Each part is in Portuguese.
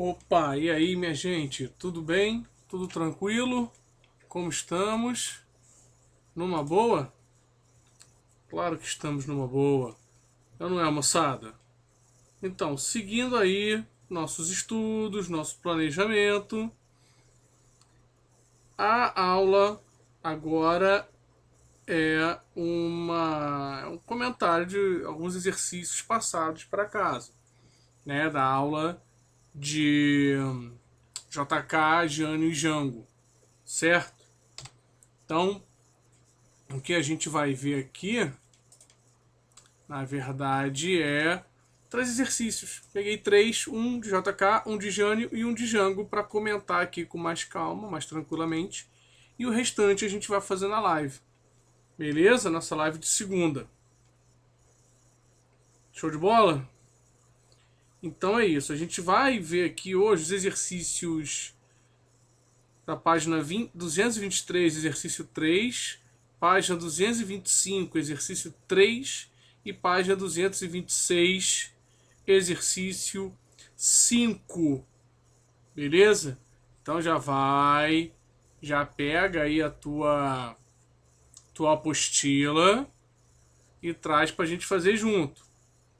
Opa, e aí, minha gente? Tudo bem? Tudo tranquilo? Como estamos? Numa boa? Claro que estamos numa boa. Não é, moçada? Então, seguindo aí nossos estudos, nosso planejamento, a aula agora é um comentário de alguns exercícios passados para casa, né? Da aula de JK, Jânio e Jango, certo? Então, o que a gente vai ver aqui, na verdade, é três exercícios. Peguei três, um de JK, um de Jânio e um de Jango, para comentar aqui com mais calma, mais tranquilamente. E o restante a gente vai fazer na live. Beleza? Nossa live de segunda. Show de bola? Então é isso. A gente vai ver aqui hoje os exercícios da página 223, exercício 3, página 225, exercício 3 e página 226, exercício 5. Beleza? Então já pega aí a tua apostila e traz pra gente fazer junto.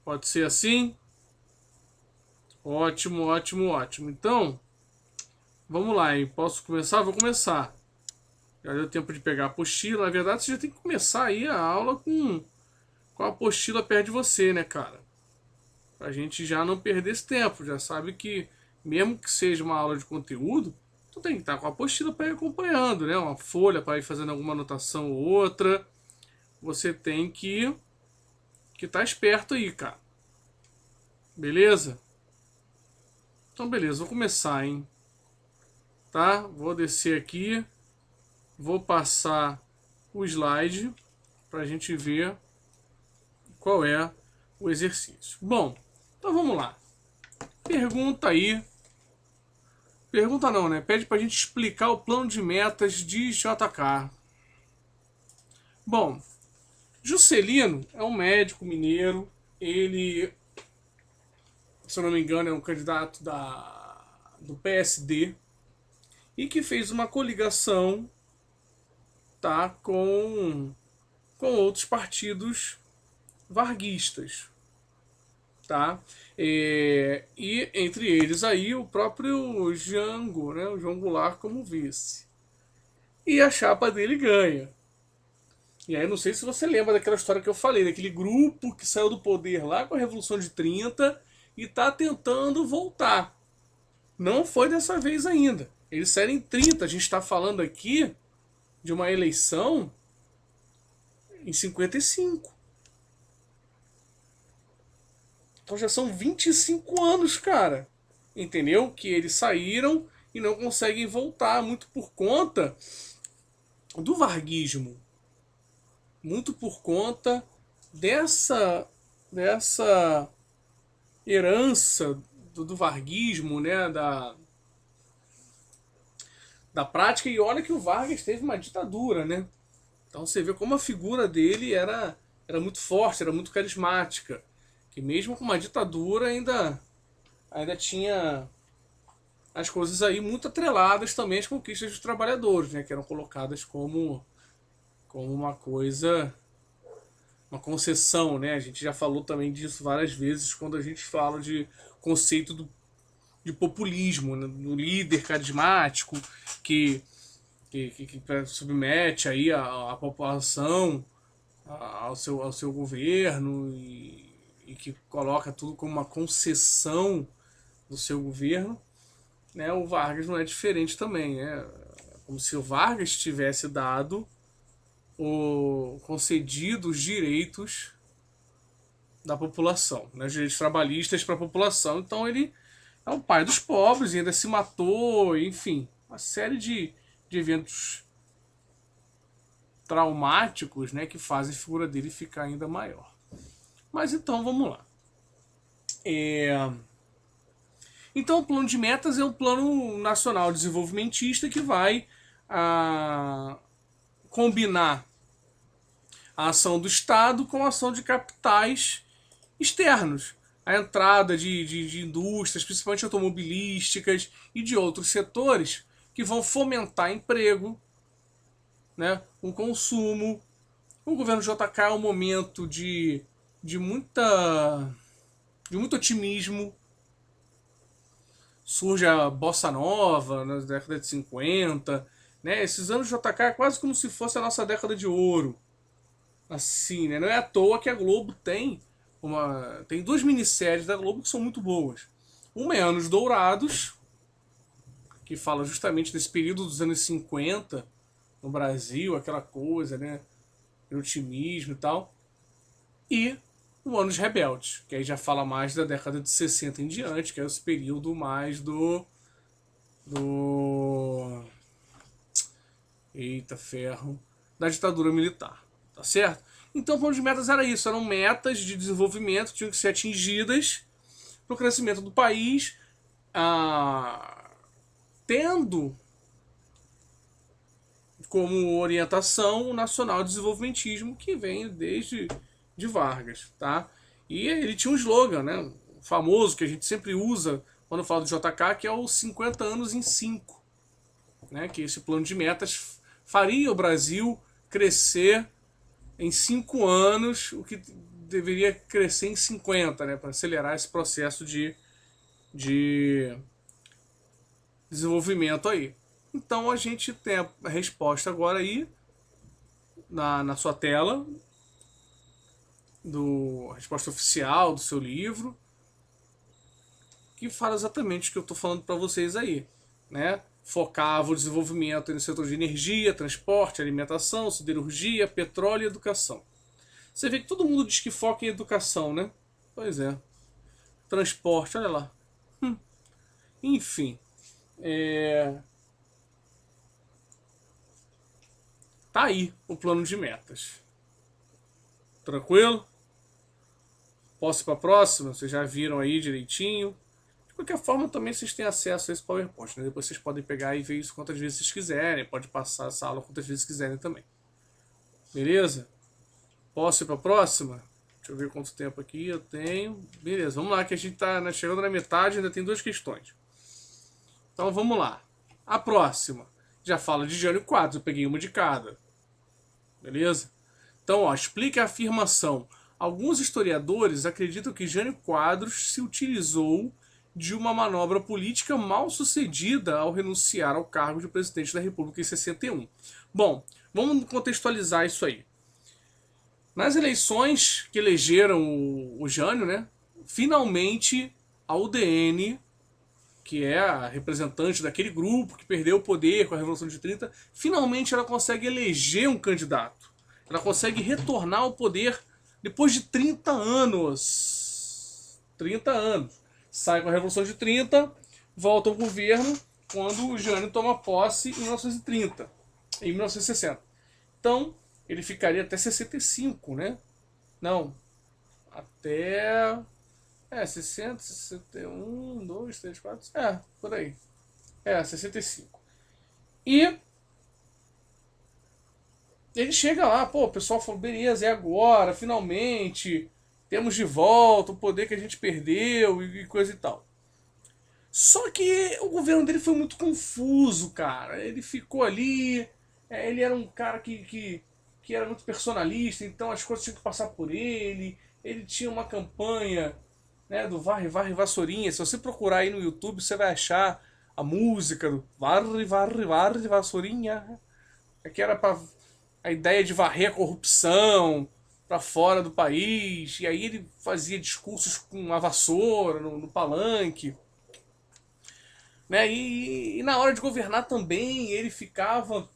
Pode ser assim? Ótimo, ótimo, ótimo. Então, vamos lá, hein? Posso começar? Vou começar. Já deu tempo de pegar a apostila. Na verdade, você já tem que começar aí a aula com a apostila perto de você, né, cara? Pra gente já não perder esse tempo. Já sabe que, mesmo que seja uma aula de conteúdo, tu tem que estar com a apostila para ir acompanhando, né? Uma folha para ir fazendo alguma anotação ou outra. Você tem que estar esperto aí, cara. Beleza? Então, beleza. Vou começar, hein? Tá? Vou descer aqui. Vou passar o slide pra gente ver qual é o exercício. Bom, então vamos lá. Pergunta aí. Pergunta não, né? Pede pra gente explicar o plano de metas de JK. Bom, Juscelino é um médico mineiro. Ele, se eu não me engano, é um candidato do PSD e que fez uma coligação, tá, com outros partidos varguistas, tá? E entre eles aí o próprio Jango, né? O João Goulart como vice. E a chapa dele ganha. E aí não sei se você lembra daquela história que eu falei, daquele grupo que saiu do poder lá com a Revolução de 30 e tá tentando voltar. Não foi dessa vez ainda. Eles saíram em 30, a gente está falando aqui de uma eleição em 55. Então já são 25 anos, cara. Entendeu? Que eles saíram e não conseguem voltar, muito por conta do varguismo. Muito por conta dessa herança do varguismo, né? Da prática. E olha que o Vargas teve uma ditadura, né? Então você vê como a figura dele era muito forte, era muito carismática. Que mesmo com uma ditadura ainda tinha as coisas aí muito atreladas também às conquistas dos trabalhadores, né? Que eram colocadas como uma coisa, uma concessão, né? A gente já falou também disso várias vezes quando a gente fala de conceito de populismo, né? Do líder carismático que submete aí a população ao seu governo e que coloca tudo como uma concessão do seu governo, né? O Vargas não é diferente também, né? Como se o Vargas tivesse dado o concedido os direitos da população, né? Os direitos trabalhistas para a população. Então ele é o pai dos pobres e ainda se matou, enfim, uma série de eventos traumáticos, né, que fazem a figura dele ficar ainda maior. Mas então vamos lá. Então o plano de metas é um plano nacional desenvolvimentista que vai combinar a ação do Estado com a ação de capitais externos. a entrada de indústrias, principalmente automobilísticas e de outros setores, que vão fomentar emprego, né, o consumo. O governo JK é um momento de, muita, de muito otimismo. Surge a Bossa Nova na década de 50. Né? Esses anos de JK é quase como se fosse a nossa década de ouro. Assim, né? Não é à toa que a Globo tem duas minisséries da Globo que são muito boas. Uma é Anos Dourados, que fala justamente desse período dos anos 50 no Brasil, aquela coisa, né? O otimismo e tal. E o Anos Rebeldes, que aí já fala mais da década de 60 em diante, que é esse período mais do eita ferro, da ditadura militar, tá certo? Então, o plano de metas era isso, eram metas de desenvolvimento que tinham que ser atingidas para o crescimento do país, tendo como orientação o nacional desenvolvimentismo que vem desde de Vargas, tá? E ele tinha um slogan, né, famoso que a gente sempre usa quando fala do JK, que é o 50 anos em 5, né? Que esse plano de metas faria o Brasil crescer em 5 anos o que deveria crescer em 50, né, para acelerar esse processo de desenvolvimento aí. Então a gente tem a resposta agora aí na sua tela, a resposta oficial do seu livro, que fala exatamente o que eu estou falando para vocês aí, né? Focava o desenvolvimento no setor de energia, transporte, alimentação, siderurgia, petróleo e educação. Você vê que todo mundo diz que foca em educação, né? Pois é. Transporte, olha lá. Enfim. Tá aí o plano de metas. Tranquilo? Posso ir para a próxima? Vocês já viram aí direitinho. De qualquer forma, também vocês têm acesso a esse PowerPoint. Né? Depois vocês podem pegar e ver isso quantas vezes vocês quiserem. Pode passar essa aula quantas vezes quiserem também. Beleza? Posso ir para a próxima? Deixa eu ver quanto tempo aqui eu tenho. Beleza, vamos lá que a gente está chegando na metade, ainda tem duas questões. Então vamos lá. A próxima já fala de Jânio Quadros, eu peguei uma de cada. Beleza? Então, ó, explique a afirmação. Alguns historiadores acreditam que Jânio Quadros se utilizou de uma manobra política mal sucedida ao renunciar ao cargo de presidente da República em 61. Bom, vamos contextualizar isso aí. Nas eleições que elegeram o Jânio, né, finalmente a UDN, que é a representante daquele grupo que perdeu o poder com a Revolução de 30, finalmente ela consegue eleger um candidato. Ela consegue retornar ao poder depois de 30 anos. 30 anos. Sai com a Revolução de 30, volta ao governo quando o Jânio toma posse em 1930, em 1960. Então, ele ficaria até 65, né? Não, até 60, 61, 2, 3, 4, por aí. 65. E ele chega lá, pô, o pessoal falou, beleza, é agora, finalmente, temos de volta o poder que a gente perdeu e coisa e tal. Só que o governo dele foi muito confuso, cara. Ele ficou ali, ele era um cara que era muito personalista, então as coisas tinham que passar por ele. Ele tinha uma campanha, né, do Varre, Varre, Vassourinha. Se você procurar aí no YouTube, você vai achar a música do Varre, Varre, Varre, Vassourinha. Que era para a ideia de varrer a corrupção para fora do país. E aí ele fazia discursos com a vassoura no palanque. Né? E na hora de governar também ele ficava,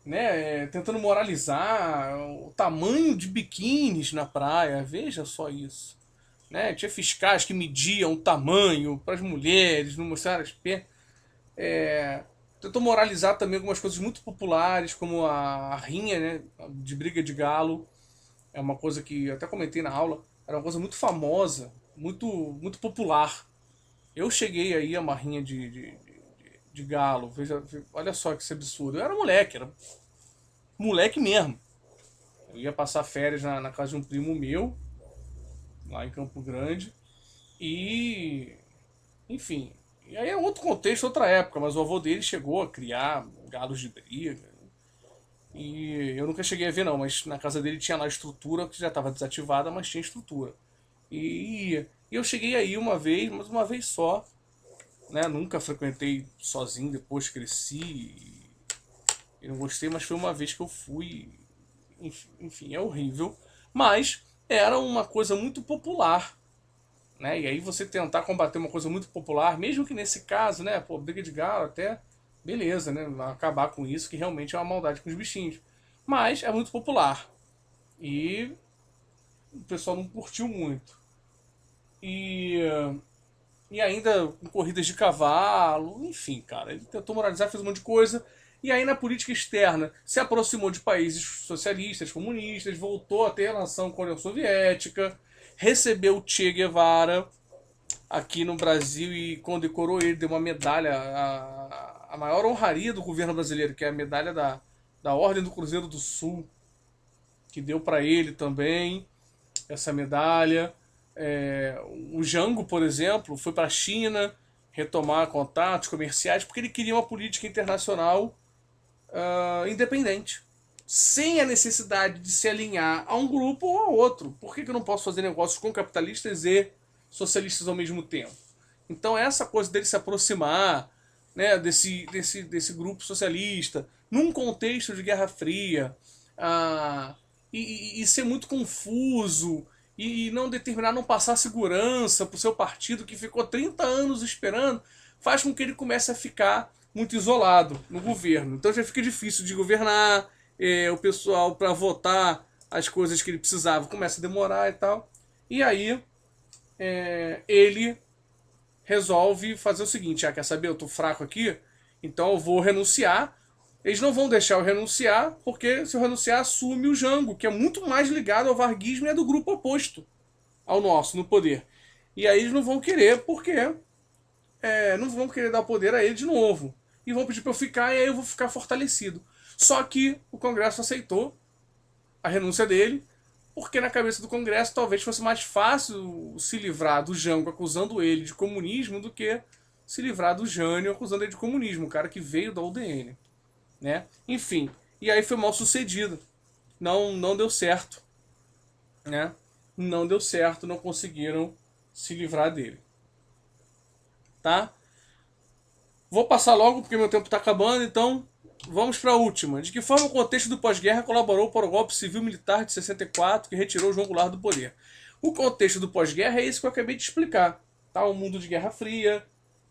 né, tentando moralizar o tamanho de biquínis na praia. Veja só isso. Né? Tinha fiscais que mediam o tamanho para as mulheres, não mostrar as pernas. Tentou moralizar também algumas coisas muito populares, como a rinha, né, de briga de galo. É uma coisa que eu até comentei na aula. Era uma coisa muito famosa, muito, muito popular. Eu cheguei aí a uma rinha de galo. Veja, olha só que absurdo. Eu era moleque mesmo. Eu ia passar férias na casa de um primo meu. lá em Campo Grande. E, enfim, e aí é outro contexto, outra época, mas o avô dele chegou a criar gados de briga. E eu nunca cheguei a ver, não, mas na casa dele tinha lá estrutura que já estava desativada, mas tinha estrutura. E eu cheguei aí uma vez, mas uma vez só, né? Nunca frequentei sozinho, depois cresci e não gostei, mas foi uma vez que eu fui. Enfim, é horrível. Mas era uma coisa muito popular, né? E aí você tentar combater uma coisa muito popular, mesmo que nesse caso, né? Pô, briga de galo até, beleza, né? Acabar com isso, que realmente é uma maldade com os bichinhos. Mas é muito popular. E o pessoal não curtiu muito. E, e ainda com corridas de cavalo, enfim, cara. Ele tentou moralizar, fez um monte de coisa. E aí na política externa se aproximou de países socialistas, comunistas, voltou a ter relação com a União Soviética, recebeu Che Guevara aqui no Brasil e condecorou ele, deu uma medalha, a maior honraria do governo brasileiro, que é a medalha da Ordem do Cruzeiro do Sul, que deu para ele também essa medalha. O Jango, por exemplo, foi para a China retomar contatos comerciais porque ele queria uma política internacional independente, sem a necessidade de se alinhar a um grupo ou a outro. Por que eu não posso fazer negócios com capitalistas e socialistas ao mesmo tempo? Então essa coisa dele se aproximar, né, desse grupo socialista num contexto de Guerra Fria, e ser muito confuso e não determinar, não passar segurança para o seu partido que ficou 30 anos esperando, faz com que ele comece a ficar muito isolado no governo. Então já fica difícil de governar, o pessoal para votar as coisas que ele precisava começa a demorar e tal. E aí ele resolve fazer o seguinte: quer saber, eu tô fraco aqui, então eu vou renunciar. Eles não vão deixar eu renunciar, porque se eu renunciar, assume o Jango, que é muito mais ligado ao varguismo e é do grupo oposto ao nosso, no poder. E aí eles não vão querer, porque não vão querer dar poder a ele de novo. E vão pedir para eu ficar, e aí eu vou ficar fortalecido. Só que o Congresso aceitou a renúncia dele, porque na cabeça do Congresso talvez fosse mais fácil se livrar do Jango acusando ele de comunismo do que se livrar do Jânio acusando ele de comunismo, o cara que veio da UDN, né? Enfim, e aí foi mal sucedido. Não deu certo, né? Não deu certo, não conseguiram se livrar dele, tá? Vou passar logo porque meu tempo está acabando, então vamos para a última. De que forma o contexto do pós-guerra colaborou para o golpe civil-militar de 64 que retirou João Goulart do poder? O contexto do pós-guerra é esse que eu acabei de explicar. Tá? Um mundo de Guerra Fria,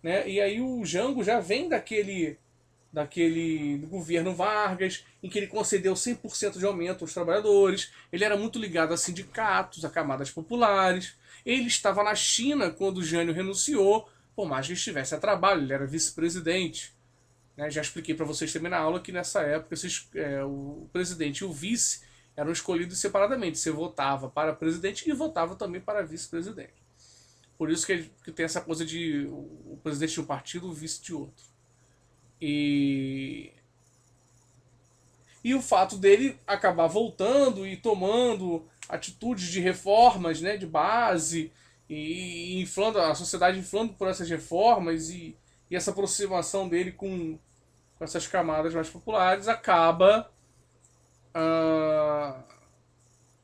né? E aí o Jango já vem daquele do governo Vargas, em que ele concedeu 100% de aumento aos trabalhadores. Ele era muito ligado a sindicatos, a camadas populares. Ele estava na China quando o Jânio renunciou, por mais que ele estivesse a trabalho, ele era vice-presidente. Né? Já expliquei para vocês também na aula que nessa época o presidente e o vice eram escolhidos separadamente. Você votava para presidente e votava também para vice-presidente. Por isso que tem essa coisa de o presidente de um partido, o vice de outro. E o fato dele acabar voltando e tomando atitudes de reformas, né, de base, e inflando a sociedade, inflando por essas reformas, e essa aproximação dele com essas camadas mais populares acaba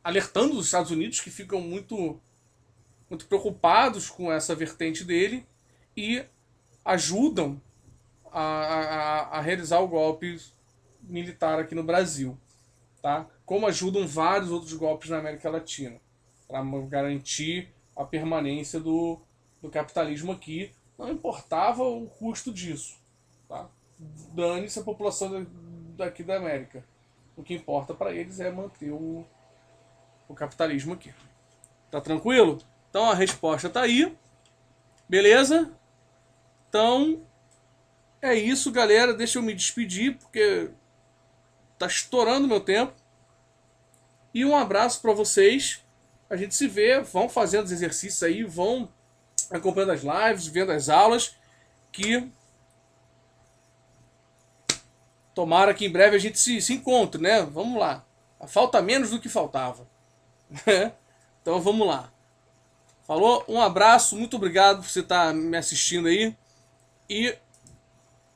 alertando os Estados Unidos, que ficam muito preocupados com essa vertente dele e ajudam a realizar o golpe militar aqui no Brasil, tá? Como ajudam vários outros golpes na América Latina para garantir a permanência do capitalismo aqui. Não importava o custo disso, tá? Dane-se a população daqui da América. O que importa para eles é manter o capitalismo aqui. Tá tranquilo? Então a resposta tá aí. Beleza? Então é isso, galera. Deixa eu me despedir porque tá estourando meu tempo. E um abraço para vocês. A gente se vê, vão fazendo os exercícios aí, vão acompanhando as lives, vendo as aulas, que tomara que em breve a gente se encontre, né? Vamos lá. Falta menos do que faltava. Então vamos lá. Falou? Um abraço, muito obrigado por você estar me assistindo aí. E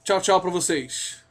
tchau, tchau pra vocês.